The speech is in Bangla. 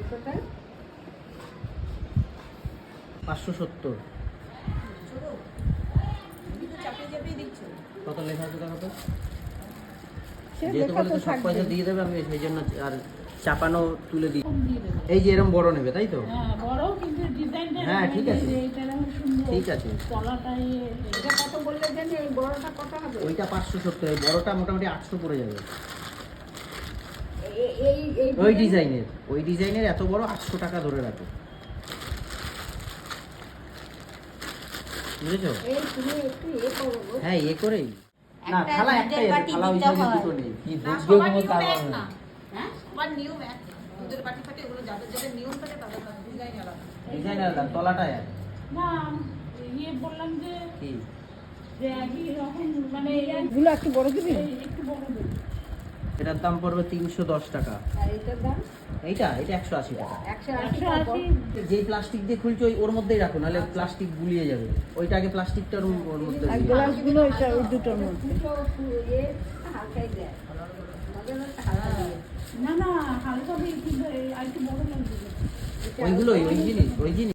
570 কত লেখা আছে দেখো তো। যেহেতু বলে তো সব পয়সা দিয়ে দেবে, আমি সেই জন্য আর চাপানো তুলে দিই। এই যে এরকম বড় নেবে তাই তো? হ্যাঁ ঠিক আছে, ঠিক আছে। ওইটা 570, এই বড়টা মোটামুটি 800 পড়ে যাবে। ওই ডিজাইনের এত বড় 800 টাকা ধরে রাখো, বুঝেছো? হ্যাঁ এ করেই না, থালা একটাই আছে, থালা ওই সাইজে দুটো নেই। কি বুঝবে কোনো তার না। হ্যাঁ সবার নিয়ম এক না, দুধের বাটি ফাটে ওগুলো যাদের যাদের নিয়ম থাকে তাদের ডিজাইন আলাদা, তলাটা এক না। বললাম যে কি যে একই রকম, মানে এগুলো একটু বড় দিবি, একটু বড় দিবি। এটার দাম পড়বে 310 টাকা। আর এটার দাম? এটা 180 টাকা। 180। যেই প্লাস্টিক দিয়ে খুলছো ওর মধ্যেই রাখো, নাহলে প্লাস্টিক গুলিয়ে যাবে। ওইটা আগে প্লাস্টিকটা ওর মধ্যে দিই। গ্লাসগুলো এটা ওই দুটোর মধ্যে। হালকাই দেয়। না হালকা দিয়ে কি আর একটু বড় লাগবে। ওইগুলোই ওই জিনিস